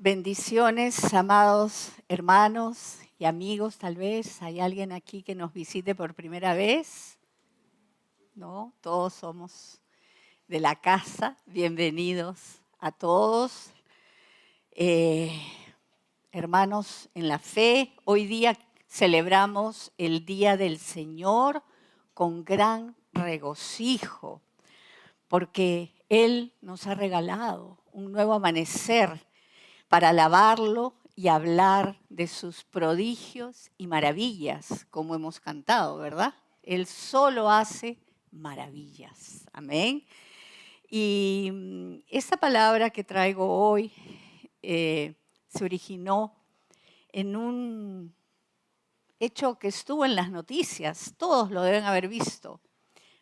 Bendiciones, amados hermanos y amigos, tal vez. ¿Hay alguien aquí que nos visite por primera vez? ¿No? Todos somos de la casa. Bienvenidos a todos. Hermanos en la fe, hoy día celebramos el Día del Señor con gran regocijo, porque Él nos ha regalado un nuevo amanecer para alabarlo y hablar de sus prodigios y maravillas, como hemos cantado, ¿verdad? Él solo hace maravillas. Amén. Y esta palabra que traigo hoy se originó en un hecho que estuvo en las noticias. Todos lo deben haber visto.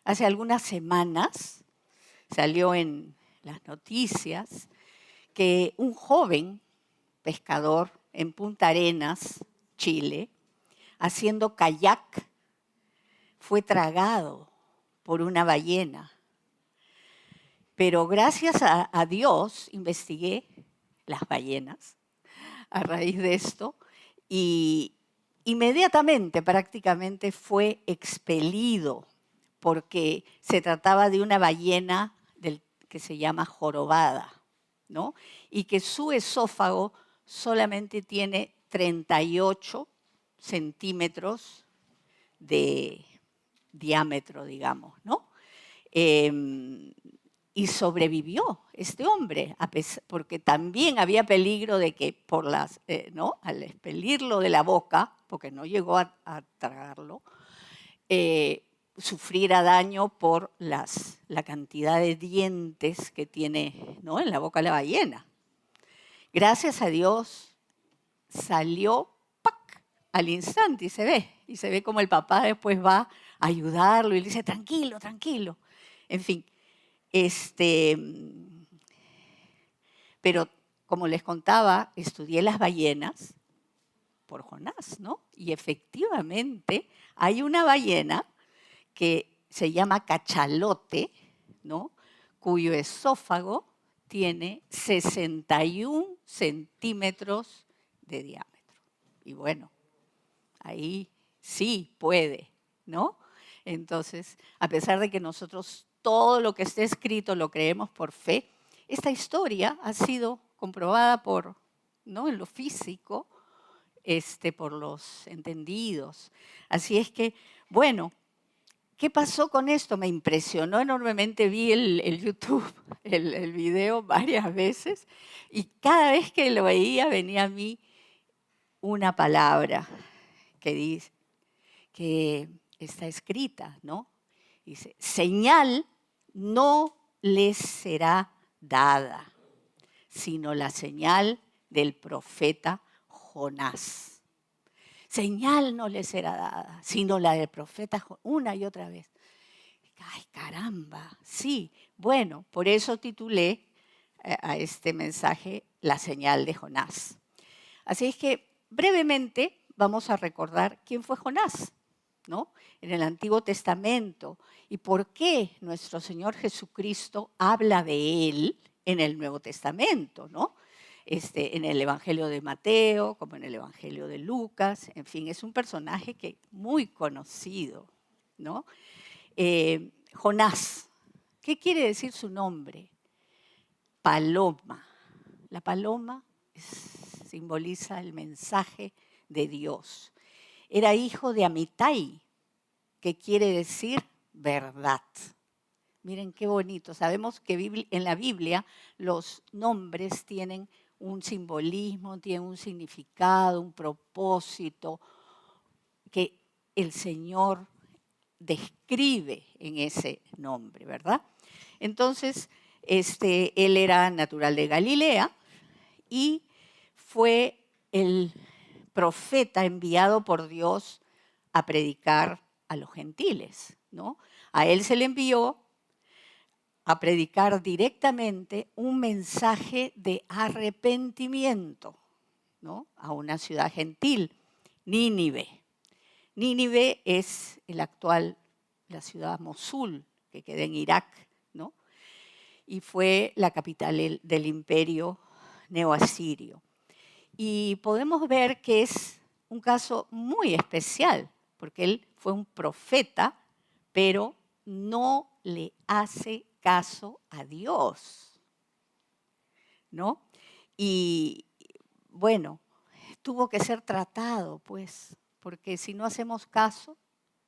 Hace algunas semanas salió en las noticias que un joven pescador en Punta Arenas, Chile, haciendo kayak, fue tragado por una ballena. Pero gracias a Dios investigué las ballenas a raíz de esto y inmediatamente prácticamente fue expelido porque se trataba de una ballena que se llama jorobada, ¿no? Y que su esófago solamente tiene 38 centímetros de diámetro, digamos, ¿no? Y sobrevivió este hombre, porque también había peligro de que ¿no? Al expelirlo de la boca, porque no llegó a tragarlo, sufriera daño por la cantidad de dientes que tiene, ¿no? En la boca la ballena. Gracias a Dios salió ¡pac! Al instante y se ve como el papá después va a ayudarlo y le dice, tranquilo, tranquilo. En fin, pero como les contaba, estudié las ballenas por Jonás, ¿no? Y efectivamente hay una ballena que se llama cachalote, ¿no? Cuyo esófago tiene 61 centímetros de diámetro. Y bueno, ahí sí puede, ¿no? Entonces, a pesar de que nosotros todo lo que esté escrito lo creemos por fe, esta historia ha sido comprobada ¿no? En lo físico, por los entendidos. Así es que, bueno, ¿qué pasó con esto? Me impresionó enormemente, vi el YouTube, el video varias veces, y cada vez que lo veía venía a mí una palabra que está escrita, ¿no? Dice, señal no les será dada, sino la señal del profeta Jonás. Señal no les será dada, sino la del profeta Jonás, una y otra vez. ¡Ay, caramba! Sí, bueno, por eso titulé a este mensaje La señal de Jonás. Así es que brevemente vamos a recordar quién fue Jonás, ¿no? En el Antiguo Testamento y por qué nuestro Señor Jesucristo habla de él en el Nuevo Testamento, ¿no? En el Evangelio de Mateo, como en el Evangelio de Lucas, en fin, es un personaje muy conocido, ¿no? Jonás, ¿qué quiere decir su nombre? Paloma. La paloma simboliza el mensaje de Dios. Era hijo de Amitai, que quiere decir verdad. Miren qué bonito. Sabemos que en la Biblia los nombres tienen un simbolismo, tienen un significado, un propósito que el Señor describe en ese nombre, ¿verdad? Entonces, él era natural de Galilea y fue el profeta enviado por Dios a predicar a los gentiles, ¿no? A él se le envió a predicar directamente un mensaje de arrepentimiento, ¿no? A una ciudad gentil, Nínive. Nínive es la ciudad Mosul, que queda en Irak, ¿no? Y fue la capital del imperio neoasirio. Y podemos ver que es un caso muy especial, porque él fue un profeta, pero no le hace caso a Dios, ¿no? Y bueno, tuvo que ser tratado, pues, porque si no hacemos caso,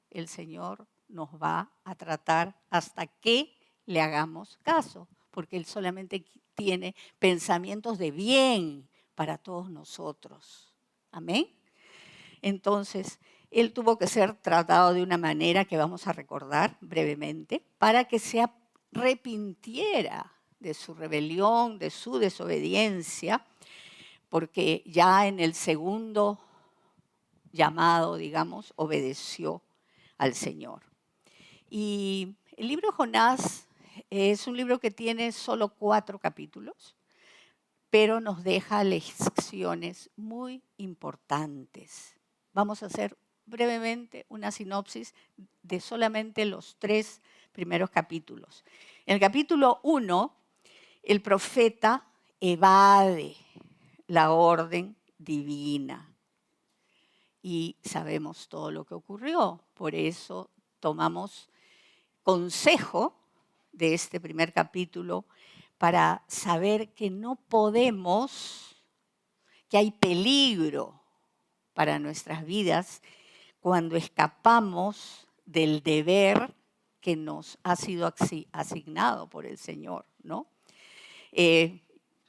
el Señor nos va a tratar hasta que le hagamos caso, porque Él solamente tiene pensamientos de bien para todos nosotros. Amén. Entonces, Él tuvo que ser tratado de una manera que vamos a recordar brevemente, para que se arrepintiera de su rebelión, de su desobediencia, porque ya en el segundo llamado, digamos, obedeció al Señor. Y el libro de Jonás es un libro que tiene solo 4 capítulos, pero nos deja lecciones muy importantes. Vamos a hacer brevemente una sinopsis de solamente los 3 primeros capítulos. En el capítulo 1, el profeta evade la orden divina y sabemos todo lo que ocurrió. Por eso tomamos consejo de este primer capítulo para saber que no podemos, que hay peligro para nuestras vidas cuando escapamos del deber que nos ha sido asignado por el Señor, ¿no?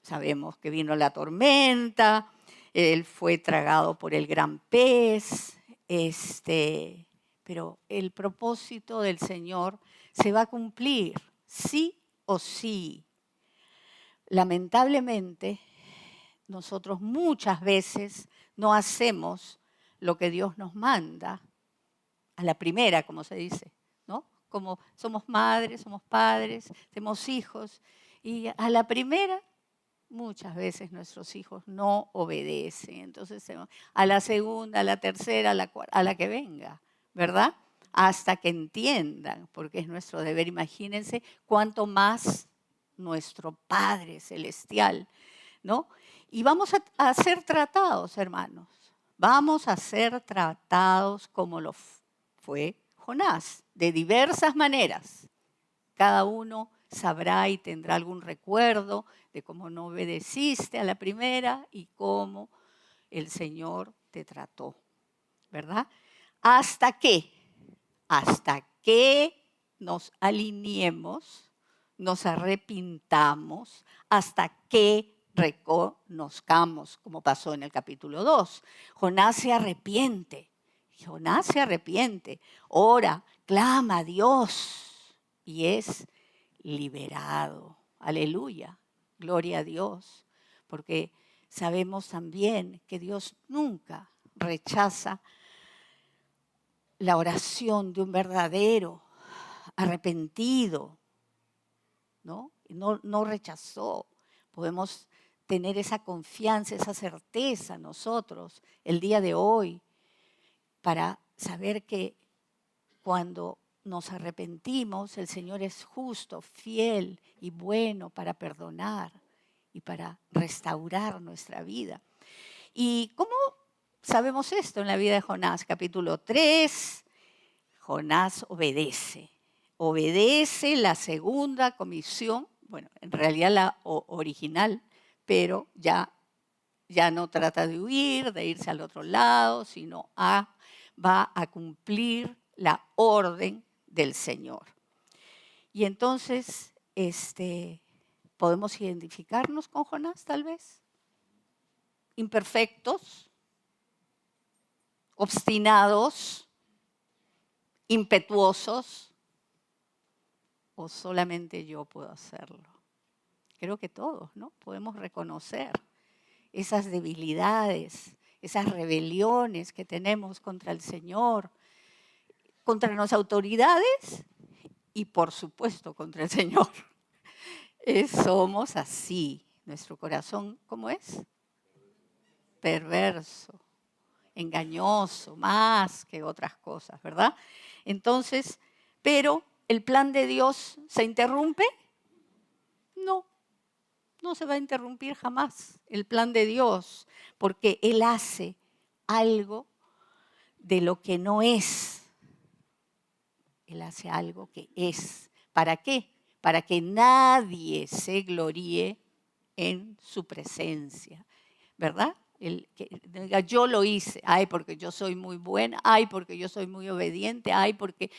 Sabemos que vino la tormenta, él fue tragado por el gran pez, pero el propósito del Señor se va a cumplir, sí o sí. Lamentablemente, nosotros muchas veces no hacemos lo que Dios nos manda, a la primera, como se dice, ¿no? Como somos madres, somos padres, tenemos hijos, y a la primera muchas veces nuestros hijos no obedecen. Entonces, a la segunda, a la tercera, a la cuarta, a la que venga, ¿verdad? Hasta que entiendan, porque es nuestro deber. Imagínense cuánto más nuestro Padre Celestial, ¿no? Y vamos a ser tratados, hermanos. Vamos a ser tratados como lo fue Jonás, de diversas maneras. Cada uno sabrá y tendrá algún recuerdo de cómo no obedeciste a la primera y cómo el Señor te trató, ¿verdad? Hasta que nos alineemos, nos arrepintamos, hasta que reconozcamos, como pasó en el capítulo 2. Jonás se arrepiente, ora, clama a Dios y es liberado. Aleluya, gloria a Dios, porque sabemos también que Dios nunca rechaza la oración de un verdadero arrepentido, ¿no? No rechazó. Podemos tener esa confianza, esa certeza nosotros el día de hoy para saber que cuando nos arrepentimos, el Señor es justo, fiel y bueno para perdonar y para restaurar nuestra vida. ¿Y cómo sabemos esto en la vida de Jonás? Capítulo 3, Jonás obedece. Obedece la segunda comisión, bueno, en realidad la original, pero ya no trata de huir, de irse al otro lado, sino va a cumplir la orden del Señor. Y entonces, podemos identificarnos con Jonás, tal vez. Imperfectos, obstinados, impetuosos, o solamente yo puedo hacerlo. Creo que todos, ¿no? Podemos reconocer esas debilidades, esas rebeliones que tenemos contra el Señor, contra las autoridades y por supuesto contra el Señor. Somos así. Nuestro corazón, ¿cómo es? Perverso, engañoso, más que otras cosas, ¿verdad? Entonces, pero ¿el plan de Dios se interrumpe? No, No se va a interrumpir jamás el plan de Dios, porque Él hace algo de lo que no es. Él hace algo que es. ¿Para qué? Para que nadie se gloríe en su presencia, ¿verdad? El que diga, yo lo hice, ay, porque yo soy muy buena, ay, porque yo soy muy obediente, ay, porque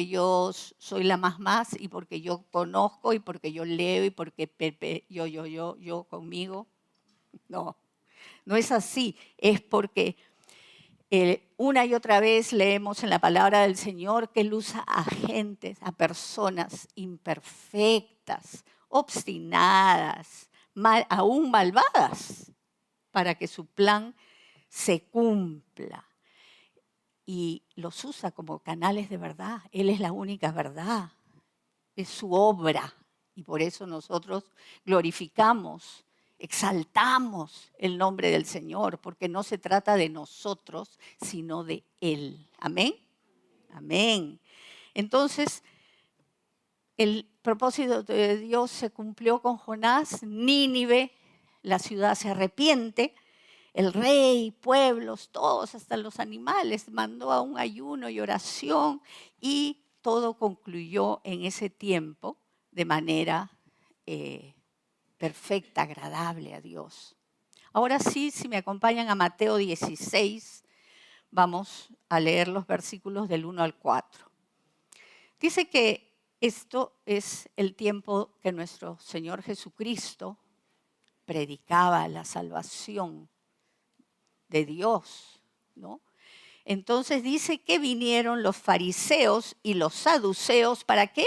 yo soy la más, y porque yo conozco, y porque yo leo, y porque yo conmigo. No, no es así, es porque una y otra vez leemos en la palabra del Señor que Él usa a gentes, a personas imperfectas, obstinadas, aún malvadas, para que su plan se cumpla. Y los usa como canales de verdad. Él es la única verdad. Es su obra. Y por eso nosotros glorificamos, exaltamos el nombre del Señor, porque no se trata de nosotros, sino de Él. Amén. Amén. Entonces, el propósito de Dios se cumplió con Jonás. Nínive, la ciudad se arrepiente. El rey, pueblos, todos, hasta los animales, mandó a un ayuno y oración y todo concluyó en ese tiempo de manera perfecta, agradable a Dios. Ahora sí, si me acompañan a Mateo 16, vamos a leer los versículos del 1 al 4. Dice que esto es el tiempo que nuestro Señor Jesucristo predicaba la salvación de Dios, ¿no? Entonces dice que vinieron los fariseos y los saduceos, ¿para qué?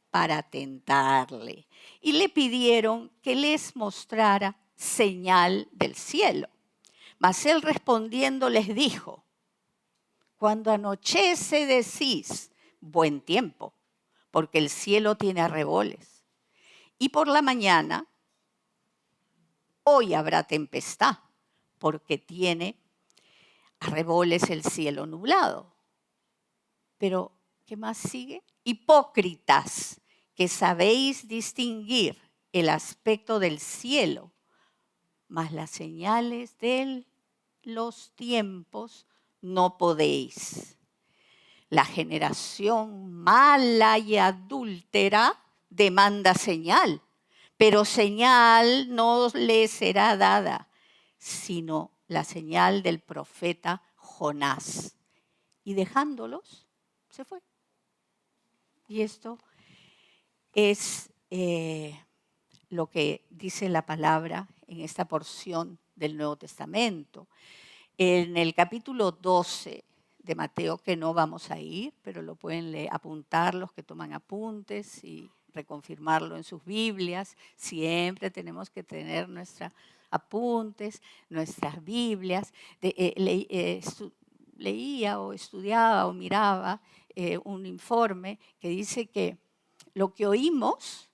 Para tentarle. Y le pidieron que les mostrara señal del cielo. Mas él respondiendo les dijo, cuando anochece decís, buen tiempo, porque el cielo tiene arreboles. Y por la mañana, hoy habrá tempestad, porque tiene arreboles el cielo nublado. Pero, ¿qué más sigue? Hipócritas, que sabéis distinguir el aspecto del cielo, mas las señales de los tiempos no podéis. La generación mala y adúltera demanda señal, pero señal no le será dada, sino la señal del profeta Jonás. Y dejándolos, se fue. Y esto es lo que dice la palabra en esta porción del Nuevo Testamento. En el capítulo 12 de Mateo, que no vamos a ir, pero lo pueden apuntar los que toman apuntes y reconfirmarlo en sus Biblias. Siempre tenemos que tener nuestros apuntes, nuestras Biblias. Leía o estudiaba o miraba un informe que dice que lo que oímos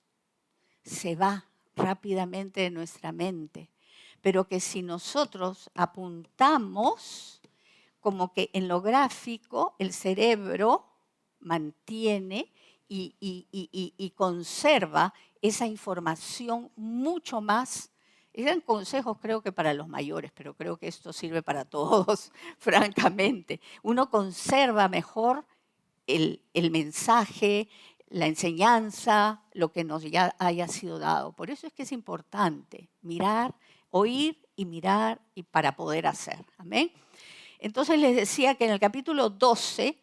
se va rápidamente de nuestra mente, pero que si nosotros apuntamos, como que en lo gráfico el cerebro mantiene y conserva esa información mucho más. Eran consejos creo que para los mayores, pero creo que esto sirve para todos, francamente. Uno conserva mejor el mensaje, la enseñanza, lo que nos ya haya sido dado. Por eso es que es importante mirar, oír y mirar y para poder hacer. Amén. Entonces les decía que en el capítulo 12,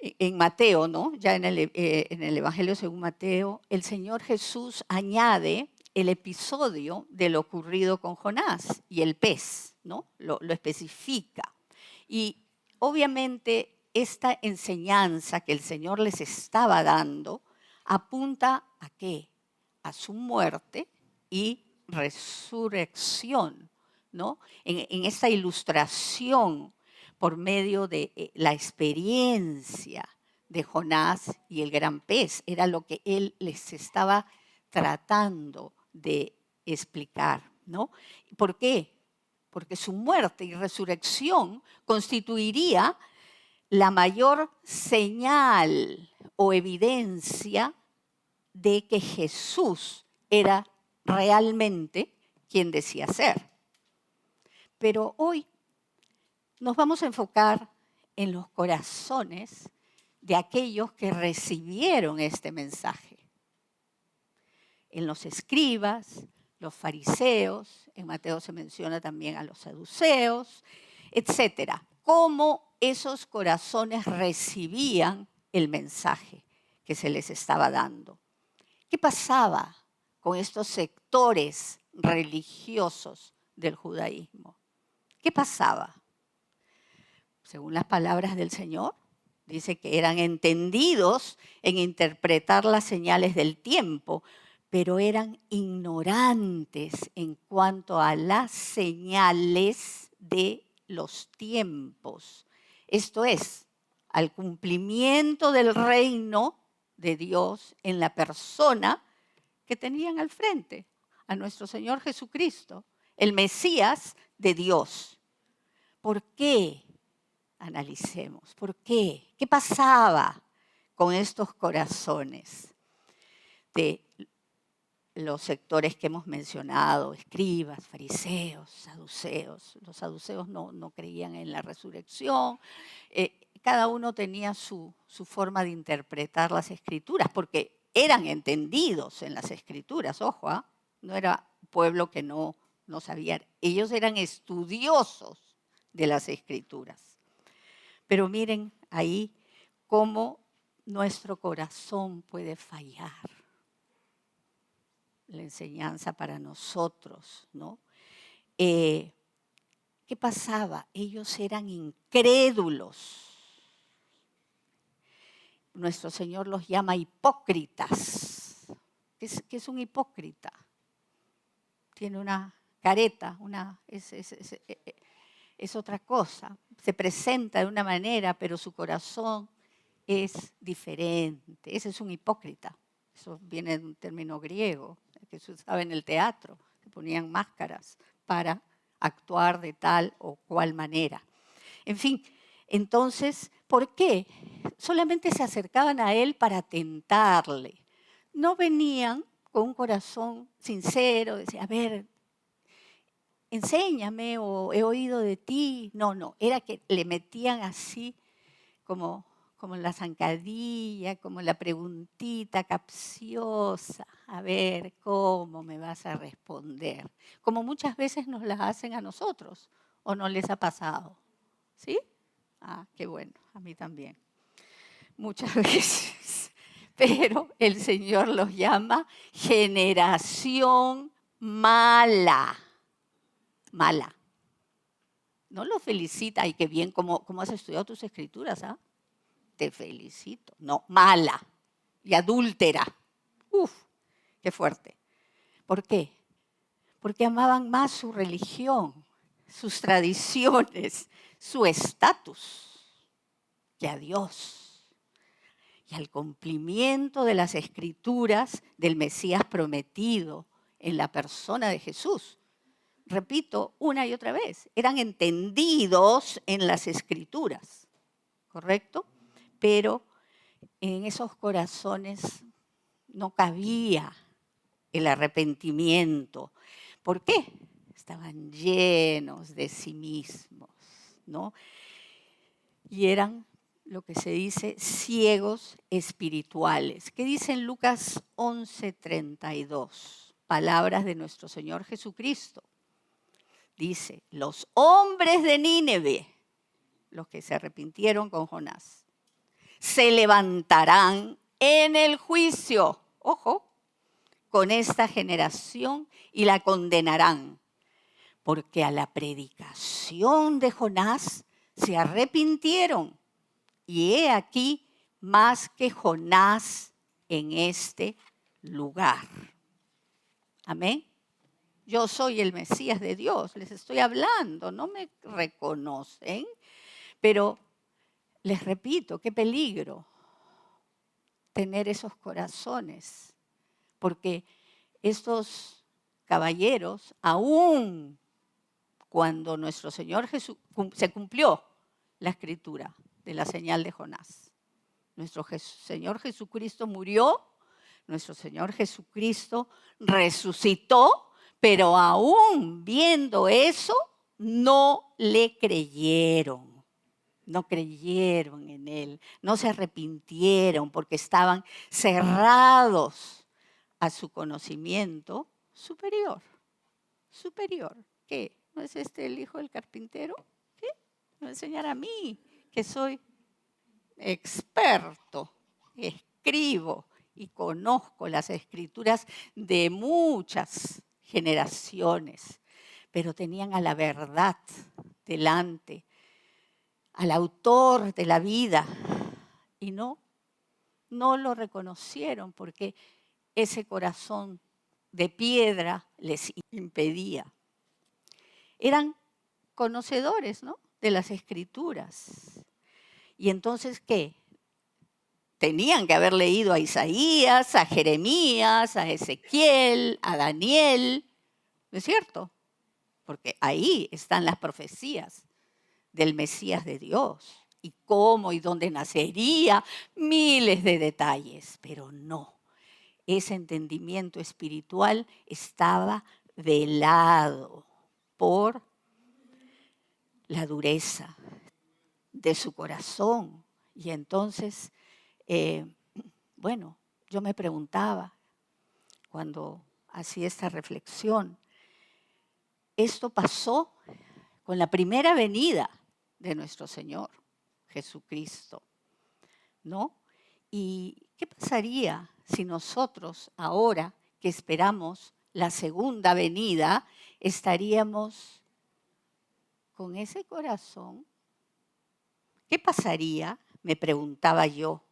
en Mateo, ¿no? Ya en el Evangelio según Mateo, el Señor Jesús añade el episodio de lo ocurrido con Jonás y el pez, ¿no? Lo especifica. Y obviamente esta enseñanza que el Señor les estaba dando apunta ¿a qué? A su muerte y resurrección, ¿no? En esta ilustración por medio de la experiencia de Jonás y el gran pez. Era lo que él les estaba tratando de explicar, ¿no? ¿Por qué? Porque su muerte y resurrección constituiría la mayor señal o evidencia de que Jesús era realmente quién decía ser. Pero hoy nos vamos a enfocar en los corazones de aquellos que recibieron este mensaje. En los escribas, los fariseos, en Mateo se menciona también a los saduceos, etcétera. Cómo esos corazones recibían el mensaje que se les estaba dando. ¿Qué pasaba con estos sectores religiosos del judaísmo? ¿Qué pasaba? Según las palabras del Señor, dice que eran entendidos en interpretar las señales del tiempo, pero eran ignorantes en cuanto a las señales de los tiempos. Esto es, al cumplimiento del reino de Dios en la persona que tenían al frente, a nuestro Señor Jesucristo, el Mesías de Dios. ¿Por qué? Analicemos. ¿Por qué? ¿Qué pasaba con estos corazones de los sectores que hemos mencionado? Escribas, fariseos, saduceos. Los saduceos no creían en la resurrección. Cada uno tenía su forma de interpretar las escrituras, porque eran entendidos en las escrituras. Ojo, no era pueblo que no sabía. Ellos eran estudiosos de las escrituras. Pero miren ahí cómo nuestro corazón puede fallar. La enseñanza para nosotros, ¿no? ¿Qué pasaba? Ellos eran incrédulos. Nuestro Señor los llama hipócritas. ¿Qué es un hipócrita? Tiene una careta, es otra cosa. Se presenta de una manera, pero su corazón es diferente. Ese es un hipócrita. Eso viene de un término griego que se usaba en el teatro. Se ponían máscaras para actuar de tal o cual manera. En fin, entonces, ¿por qué? Solamente se acercaban a él para tentarle. No venían con un corazón sincero, decía, a ver, enséñame o he oído de ti. No, era que le metían así como la zancadilla, como la preguntita capciosa. A ver, ¿cómo me vas a responder? Como muchas veces nos las hacen a nosotros, ¿o no les ha pasado? ¿Sí? Qué bueno, a mí también. Muchas veces. Pero el Señor los llama generación mala. Mala. No lo felicita. Ay, qué bien, ¿cómo has estudiado tus escrituras? Te felicito. No, mala y adúltera. Uf, qué fuerte. ¿Por qué? Porque amaban más su religión, sus tradiciones, su estatus que a Dios y al cumplimiento de las escrituras del Mesías prometido en la persona de Jesús. Repito una y otra vez, eran entendidos en las escrituras, ¿correcto? Pero en esos corazones no cabía el arrepentimiento. ¿Por qué? Estaban llenos de sí mismos, ¿no? Y eran lo que se dice ciegos espirituales. ¿Qué dice en Lucas 11:32? Palabras de nuestro Señor Jesucristo. Dice, los hombres de Nínive, los que se arrepintieron con Jonás, se levantarán en el juicio, ojo, con esta generación y la condenarán, porque a la predicación de Jonás se arrepintieron, y he aquí más que Jonás en este lugar. Amén. Yo soy el Mesías de Dios, les estoy hablando, no me reconocen, pero les repito, qué peligro tener esos corazones, porque estos caballeros, aún cuando nuestro Señor Jesús se cumplió la escritura de la señal de Jonás, nuestro Señor Jesucristo murió, nuestro Señor Jesucristo resucitó, pero aún viendo eso, no le creyeron. No creyeron en Él, no se arrepintieron porque estaban cerrados a su conocimiento superior. Superior. ¿Qué? ¿No es este el hijo del carpintero? ¿Qué? ¿Me va a enseñar a mí, que soy experto, escribo y conozco las escrituras de muchas generaciones, pero tenían a la verdad delante, al autor de la vida, y no lo reconocieron porque ese corazón de piedra les impedía. Eran conocedores, ¿no?, de las escrituras. Y entonces, ¿qué? Tenían que haber leído a Isaías, a Jeremías, a Ezequiel, a Daniel, ¿no es cierto? Porque ahí están las profecías del Mesías de Dios, y cómo y dónde nacería, miles de detalles, pero no, ese entendimiento espiritual estaba velado por la dureza de su corazón. Y entonces, bueno, yo me preguntaba cuando hacía esta reflexión, esto pasó con la primera venida de nuestro Señor Jesucristo, ¿no? ¿Y qué pasaría si nosotros ahora que esperamos la segunda venida estaríamos con ese corazón? ¿Qué pasaría? Me preguntaba yo.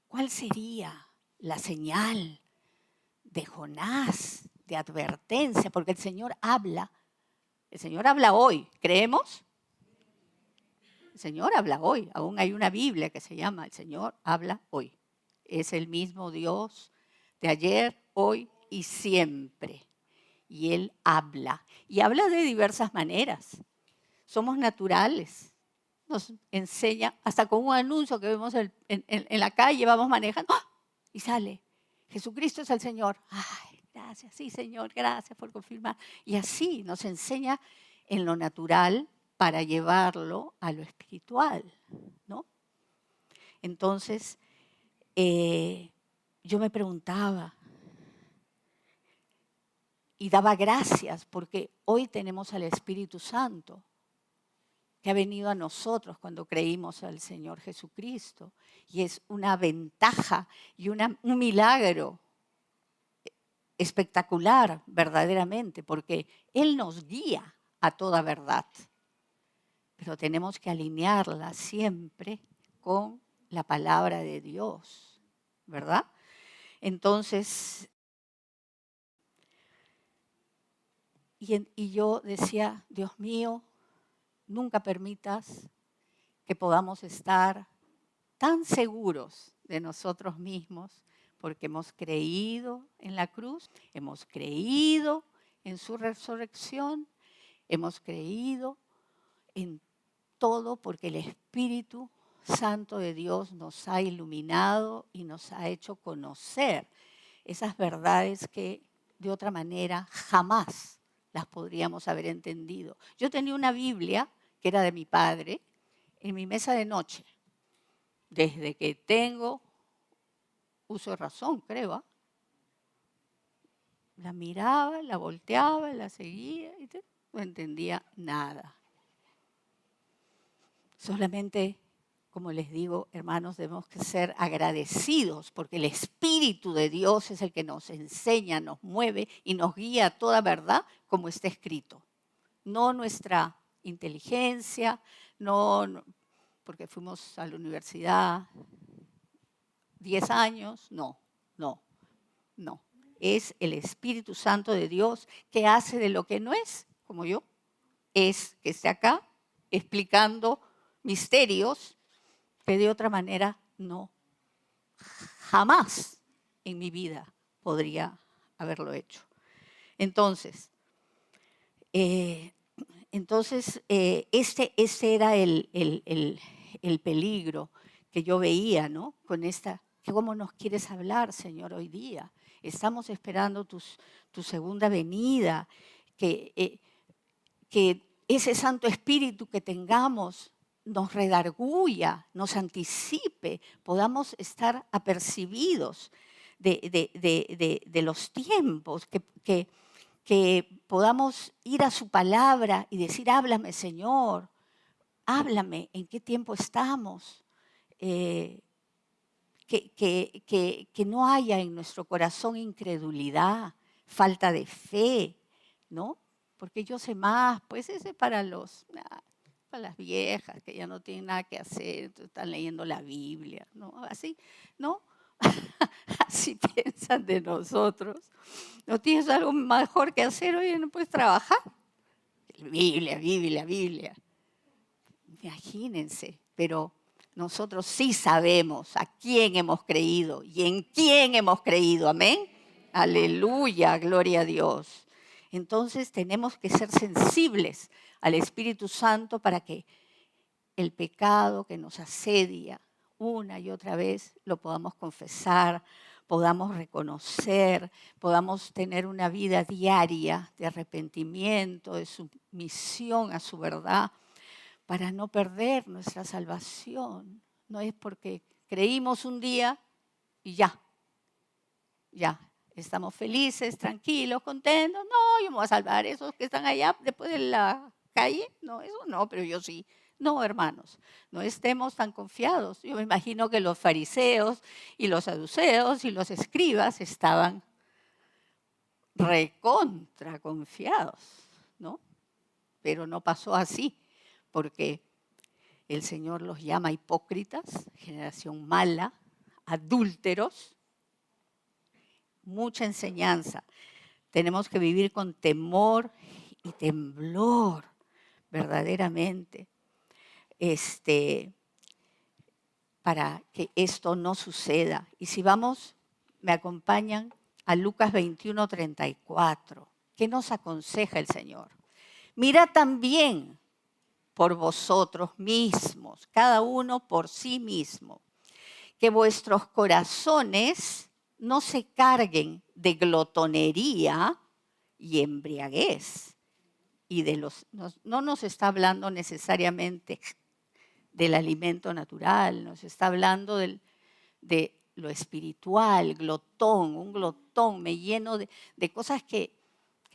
¿Cuál sería la señal de Jonás, de advertencia? Porque el Señor habla hoy, ¿creemos? El Señor habla hoy, aún hay una Biblia que se llama El Señor habla hoy. Es el mismo Dios de ayer, hoy y siempre. Y Él habla, y habla de diversas maneras. Somos naturales. Nos enseña, hasta con un anuncio que vemos en la calle, vamos manejando, ¡oh!, y sale, Jesucristo es el Señor. Ay, gracias, sí, Señor, gracias por confirmar. Y así nos enseña en lo natural para llevarlo a lo espiritual, ¿no? Entonces, yo me preguntaba y daba gracias porque hoy tenemos al Espíritu Santo que ha venido a nosotros cuando creímos al Señor Jesucristo. Y es una ventaja y un milagro espectacular, verdaderamente, porque Él nos guía a toda verdad. Pero tenemos que alinearla siempre con la palabra de Dios, ¿verdad? Entonces, y yo decía, Dios mío, nunca permitas que podamos estar tan seguros de nosotros mismos, porque hemos creído en la cruz, hemos creído en su resurrección, hemos creído en todo, porque el Espíritu Santo de Dios nos ha iluminado y nos ha hecho conocer esas verdades que de otra manera jamás las podríamos haber entendido. Yo tenía una Biblia que era de mi padre en mi mesa de noche, desde que tengo uso de razón, creo. La miraba, la volteaba, la seguía y no entendía nada. Solamente, como les digo, hermanos, debemos que ser agradecidos porque el Espíritu de Dios es el que nos enseña, nos mueve y nos guía a toda verdad como está escrito. No nuestra inteligencia, no porque fuimos a la universidad 10 años, no. Es el Espíritu Santo de Dios que hace de lo que no es, como yo, es que esté acá explicando misterios que de otra manera no, jamás en mi vida podría haberlo hecho. Entonces, este era el peligro que yo veía, ¿no?, con esta ¿Cómo nos quieres hablar, Señor, hoy día? Estamos esperando tu segunda venida, que ese Santo Espíritu que tengamos nos redarguya, nos anticipe, podamos estar apercibidos de los tiempos, que podamos ir a su palabra y decir, háblame, Señor, háblame, ¿en qué tiempo estamos? Que no haya en nuestro corazón incredulidad, falta de fe, ¿no? Porque yo sé más, pues ese es para las viejas que ya no tienen nada que hacer, entonces están leyendo la Biblia, ¿no? Así, ¿no? Así piensan de nosotros. ¿No tienes algo mejor que hacer hoy? ¿No puedes trabajar? Biblia, Biblia, Biblia. Imagínense, pero nosotros sí sabemos a quién hemos creído y en quién hemos creído. Amén. Aleluya, gloria a Dios. Entonces tenemos que ser sensibles al Espíritu Santo para que el pecado que nos asedia una y otra vez lo podamos confesar, podamos reconocer, podamos tener una vida diaria de arrepentimiento, de sumisión a su verdad, para no perder nuestra salvación. No es porque creímos un día y ya, estamos felices, tranquilos, contentos. No, yo me voy a salvar esos que están allá después de la calle. No, eso no, pero yo sí. No, hermanos, no estemos tan confiados. Yo me imagino que los fariseos y los saduceos y los escribas estaban recontra confiados, ¿no? Pero no pasó así, porque el Señor los llama hipócritas, generación mala, adúlteros. Mucha enseñanza. Tenemos que vivir con temor y temblor, verdaderamente, para que esto no suceda. Y si vamos, me acompañan a Lucas 21:34. ¿Qué nos aconseja el Señor? Mira también por vosotros mismos, cada uno por sí mismo, que vuestros corazones no se carguen de glotonería y embriaguez. Y no nos está hablando necesariamente del alimento natural, nos está hablando de lo espiritual, glotón, un glotón, me lleno de cosas que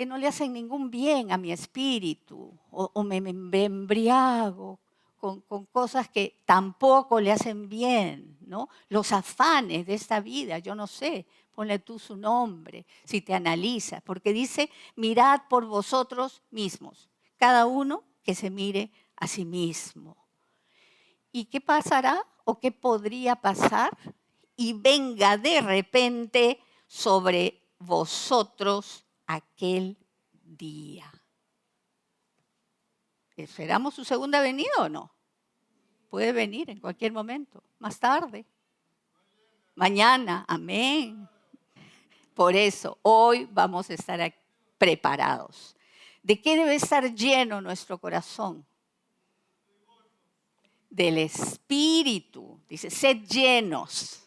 no le hacen ningún bien a mi espíritu, o me embriago con cosas que tampoco le hacen bien, ¿no? Los afanes de esta vida, yo no sé, ponle tú su nombre, si te analizas, porque dice, mirad por vosotros mismos, cada uno que se mire a sí mismo. ¿Y qué pasará o qué podría pasar? Y venga de repente sobre vosotros aquel día. ¿Esperamos su segunda venida o no? Puede venir en cualquier momento, más tarde. Mañana, amén. Por eso, hoy vamos a estar preparados. ¿De qué debe estar lleno nuestro corazón? Del Espíritu. Dice, sed llenos.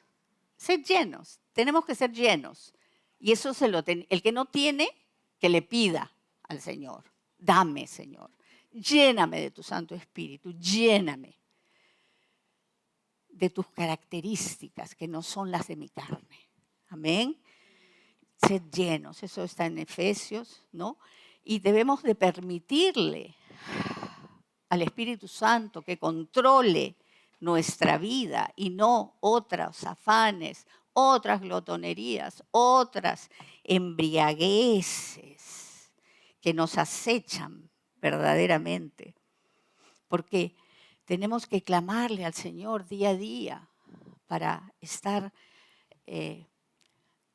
Sed llenos. Tenemos que ser llenos. Y eso el que no tiene, que le pida al Señor. Dame, Señor. Lléname de tu Santo Espíritu. Lléname de tus características que no son las de mi carne. Amén. Sed llenos. Eso está en Efesios, ¿no? Y debemos de permitirle al Espíritu Santo que controle nuestra vida y no otros afanes, otras glotonerías, otras embriagueces que nos acechan verdaderamente. Porque tenemos que clamarle al Señor día a día para estar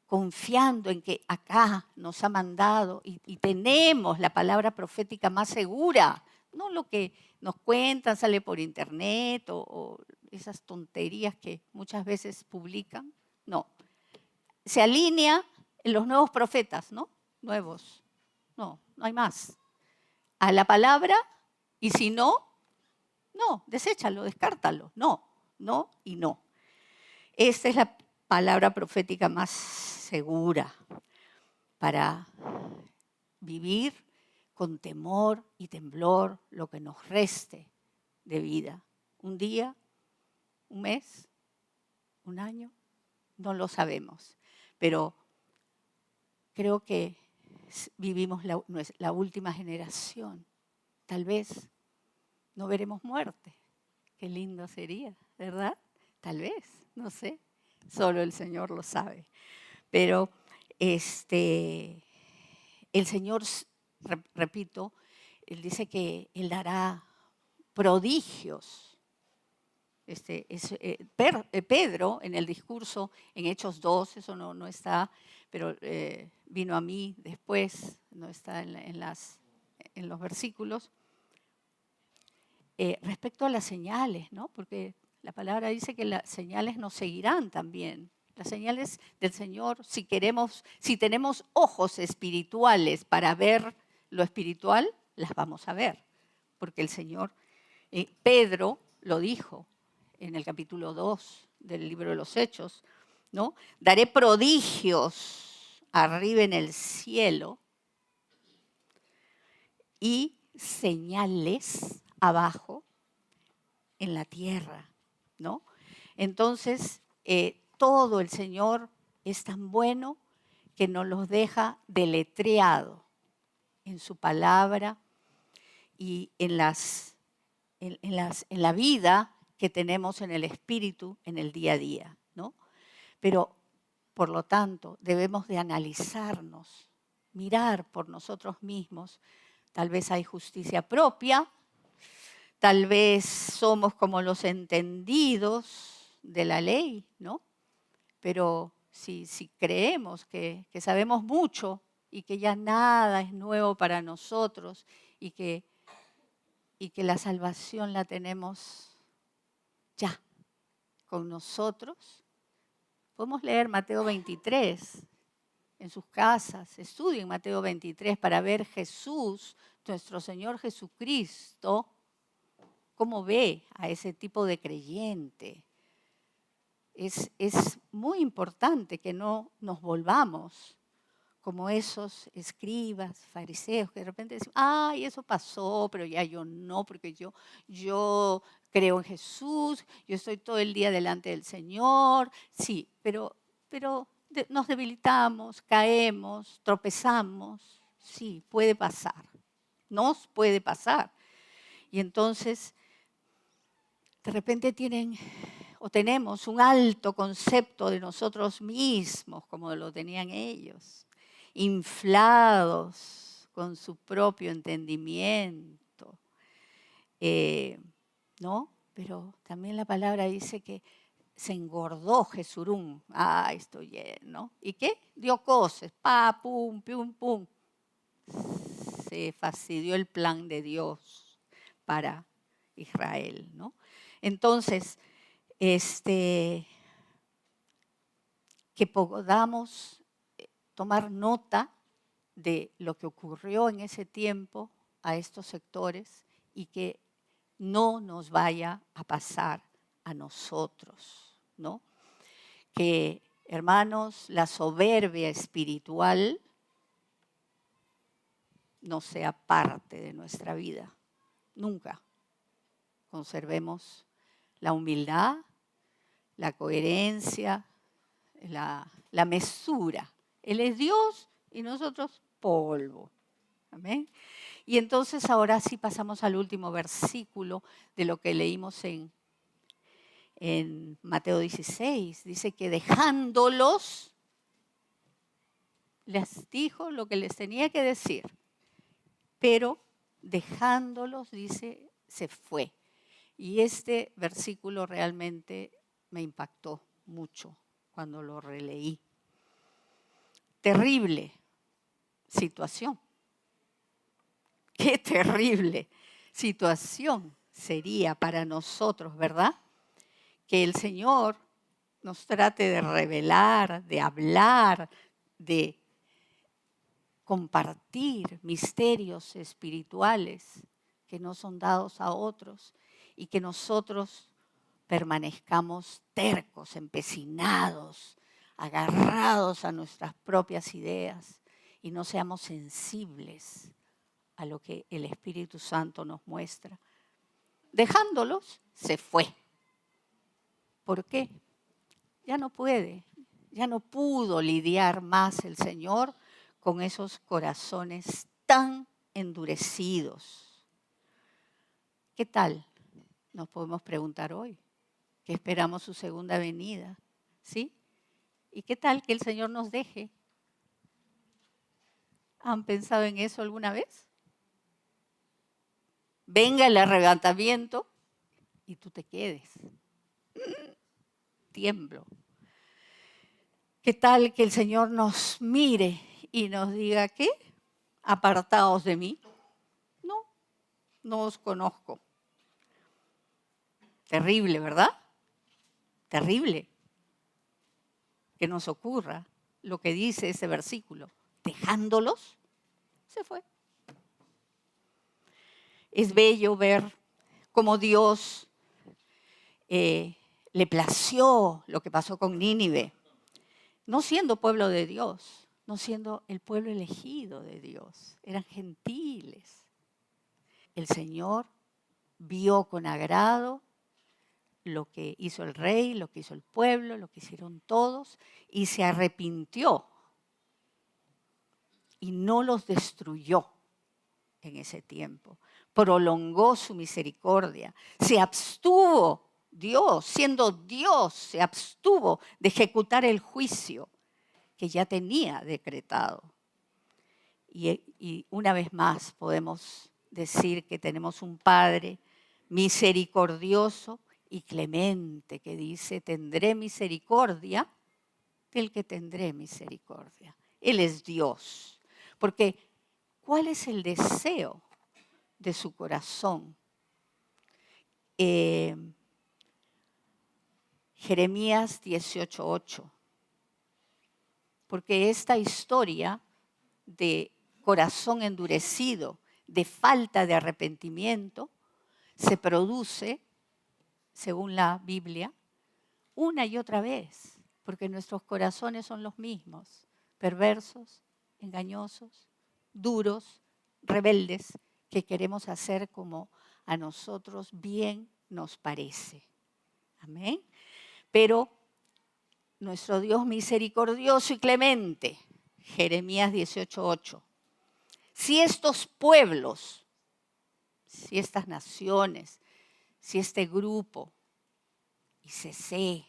confiando en que acá nos ha mandado y tenemos la palabra profética más segura. No lo que nos cuentan, sale por internet o esas tonterías que muchas veces publican. No. Se alinea en los nuevos profetas, ¿no? Nuevos. No hay más. A la palabra, y si no, deséchalo, descártalo. No y no. Esta es palabra profética más segura para vivir con temor y temblor lo que nos reste de vida. Un día, un mes, un año, no lo sabemos. Pero creo que vivimos la última generación. Tal vez no veremos muerte. Qué lindo sería, ¿verdad? Tal vez, no sé. Solo el Señor lo sabe. Pero el Señor, repito, Él dice que Él dará prodigios. Pedro, en el discurso en Hechos 2, eso no está, pero vino a mí después, no está en los versículos, respecto a las señales, ¿no? Porque la palabra dice que las señales nos seguirán también. Las señales del Señor, si tenemos ojos espirituales para ver lo espiritual, las vamos a ver. Porque el Señor, Pedro lo dijo en el capítulo 2 del libro de los Hechos, ¿no? Daré prodigios arriba en el cielo y señales abajo en la tierra, ¿no? Entonces, todo el Señor es tan bueno que nos los deja deletreado en su palabra y en la vida que tenemos en el espíritu en el día a día, ¿no? Pero, por lo tanto, debemos de analizarnos, mirar por nosotros mismos. Tal vez hay justicia propia, tal vez somos como los entendidos de la ley, ¿no? Pero si creemos que sabemos mucho y que ya nada es nuevo para nosotros y que la salvación la tenemos ya con nosotros, podemos leer Mateo 23 en sus casas, estudien Mateo 23 para ver Jesús, nuestro Señor Jesucristo, cómo ve a ese tipo de creyente. Es muy importante que no nos volvamos como esos escribas, fariseos, que de repente dicen, ay, eso pasó, pero ya yo no, porque yo creo en Jesús, yo estoy todo el día delante del Señor. Sí, pero nos debilitamos, caemos, tropezamos. Sí, puede pasar, nos puede pasar. Y entonces, de repente tenemos un alto concepto de nosotros mismos, como lo tenían ellos, inflados con su propio entendimiento, ¿no? Pero también la palabra dice que se engordó Jesurún. Ah, estoy lleno. ¿Y qué? Dio cosas, pum, pum, pum. Se fastidió el plan de Dios para Israel, ¿no? Entonces, que podamos tomar nota de lo que ocurrió en ese tiempo a estos sectores y que no nos vaya a pasar a nosotros, ¿no? Que, hermanos, la soberbia espiritual no sea parte de nuestra vida, nunca. Conservemos la humildad, la coherencia, la mesura. Él es Dios y nosotros polvo. Amén. Y entonces ahora sí pasamos al último versículo de lo que leímos en Mateo 16. Dice que dejándolos, les dijo lo que les tenía que decir. Pero dejándolos, dice, se fue. Y este versículo realmente me impactó mucho cuando lo releí. Terrible situación. Qué terrible situación sería para nosotros, ¿verdad? Que el Señor nos trate de revelar, de hablar, de compartir misterios espirituales que no son dados a otros y que nosotros permanezcamos tercos, empecinados, agarrados a nuestras propias ideas y no seamos sensibles a lo que el Espíritu Santo nos muestra. Dejándolos, se fue. ¿Por qué? Ya no puede, ya no pudo lidiar más el Señor con esos corazones tan endurecidos. ¿Qué tal? Nos podemos preguntar hoy, que esperamos su segunda venida, ¿sí? ¿Y qué tal que el Señor nos deje? ¿Han pensado en eso alguna vez? Venga el arrebatamiento y tú te quedes. Tiemblo. ¿Qué tal que el Señor nos mire y nos diga, ¿qué? Apartaos de mí. No, no os conozco. Terrible, ¿verdad? Terrible que nos ocurra lo que dice ese versículo. Dejándolos, se fue. Es bello ver cómo Dios le plació lo que pasó con Nínive, no siendo pueblo de Dios, no siendo el pueblo elegido de Dios, eran gentiles. El Señor vio con agrado lo que hizo el rey, lo que hizo el pueblo, lo que hicieron todos, y se arrepintió y no los destruyó en ese tiempo. Prolongó su misericordia, se abstuvo. Dios, siendo Dios, se abstuvo de ejecutar el juicio que ya tenía decretado. Y una vez más podemos decir que tenemos un Padre misericordioso y clemente que dice, tendré misericordia del que tendré misericordia. Él es Dios. Porque, ¿cuál es el deseo de su corazón? Jeremías 18:8. Porque esta historia de corazón endurecido, de falta de arrepentimiento, se produce, según la Biblia, una y otra vez, porque nuestros corazones son los mismos, perversos, engañosos, duros, rebeldes, que queremos hacer como a nosotros bien nos parece. Amén. Pero nuestro Dios misericordioso y clemente, Jeremías 18:8. Si estos pueblos, si estas naciones, si este grupo, y CC,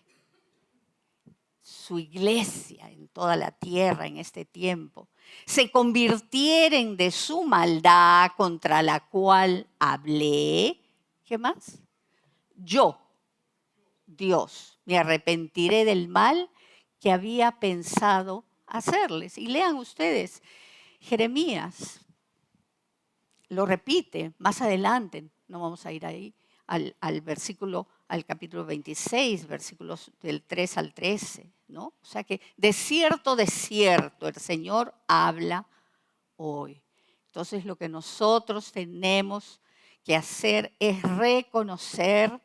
su iglesia en toda la tierra en este tiempo, se convirtieren de su maldad contra la cual hablé, ¿qué más? Yo, Dios, me arrepentiré del mal que había pensado hacerles. Y lean ustedes, Jeremías lo repite más adelante, no vamos a ir ahí, al capítulo 26, versículos del 3 al 13, ¿no? O sea que de cierto, el Señor habla hoy. Entonces lo que nosotros tenemos que hacer es reconocer,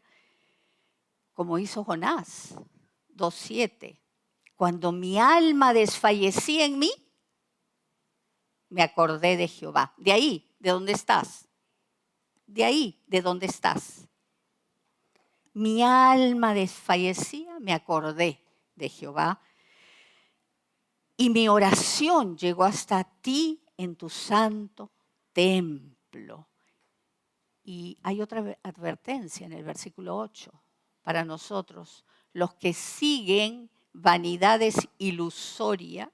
como hizo Jonás 2:7, cuando mi alma desfallecía en mí, me acordé de Jehová. De ahí, ¿de dónde estás? De ahí, ¿de dónde estás? Mi alma desfallecía, me acordé de Jehová. Y mi oración llegó hasta ti en tu santo templo. Y hay otra advertencia en el versículo 8 para nosotros, los que siguen vanidades ilusorias,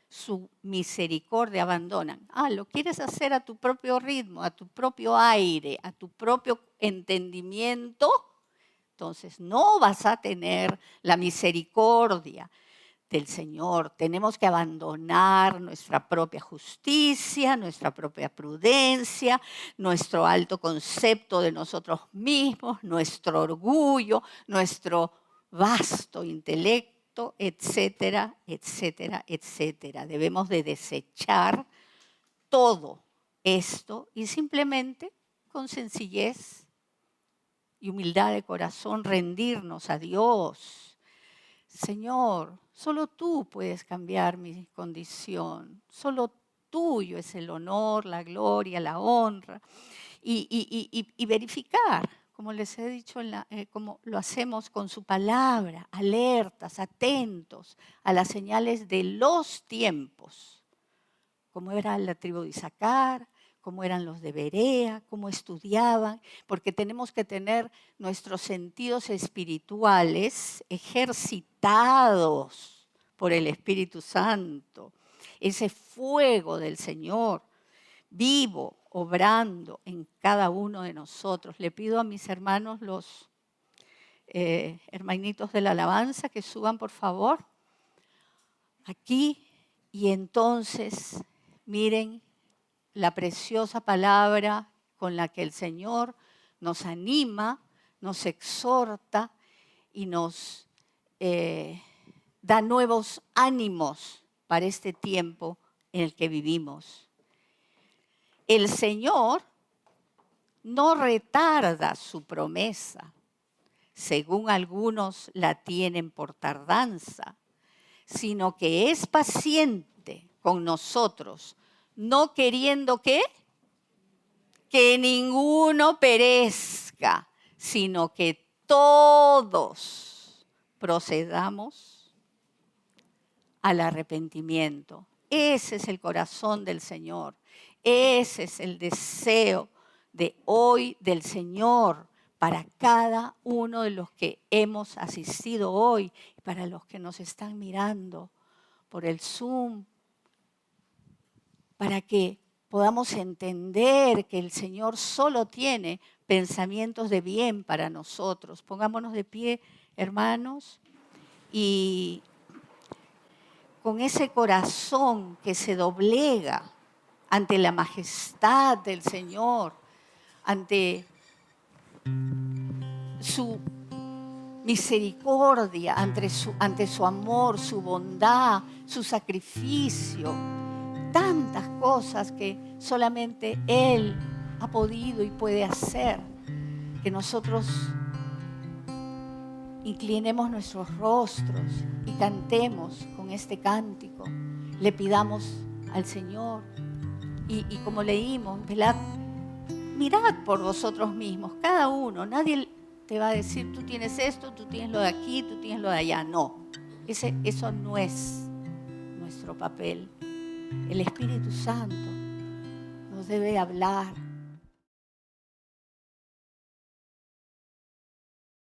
su misericordia abandonan. Lo quieres hacer a tu propio ritmo, a tu propio aire, a tu propio entendimiento, entonces no vas a tener la misericordia del Señor. Tenemos que abandonar nuestra propia justicia, nuestra propia prudencia, nuestro alto concepto de nosotros mismos, nuestro orgullo, nuestro vasto intelecto, etcétera, etcétera, etcétera. Debemos de desechar todo esto y simplemente con sencillez y humildad de corazón rendirnos a Dios. Señor, solo tú puedes cambiar mi condición, solo tuyo es el honor, la gloria, la honra, y verificar, como les he dicho, como lo hacemos con su palabra, alertas, atentos a las señales de los tiempos, como era la tribu de Isaacar, cómo eran los de Berea, cómo estudiaban, porque tenemos que tener nuestros sentidos espirituales ejercitados por el Espíritu Santo, ese fuego del Señor, vivo, obrando en cada uno de nosotros. Le pido a mis hermanos, los hermanitos de la alabanza, que suban por favor aquí, y entonces miren la preciosa palabra con la que el Señor nos anima, nos exhorta y nos da nuevos ánimos para este tiempo en el que vivimos. El Señor no retarda su promesa, según algunos la tienen por tardanza, sino que es paciente con nosotros, no queriendo que ninguno perezca, sino que todos procedamos al arrepentimiento. Ese es el corazón del Señor. Ese es el deseo de hoy del Señor para cada uno de los que hemos asistido hoy, para los que nos están mirando por el Zoom, para que podamos entender que el Señor solo tiene pensamientos de bien para nosotros. Pongámonos de pie, hermanos, y con ese corazón que se doblega ante la majestad del Señor, ante su misericordia, ante su amor, su bondad, su sacrificio, tantas cosas que solamente Él ha podido y puede hacer, que nosotros inclinemos nuestros rostros y cantemos con este cántico, le pidamos al Señor y como leímos, velad, mirad por vosotros mismos, cada uno, nadie te va a decir tú tienes esto, tú tienes lo de aquí, tú tienes lo de allá, no, eso no es nuestro papel. El Espíritu Santo nos debe hablar,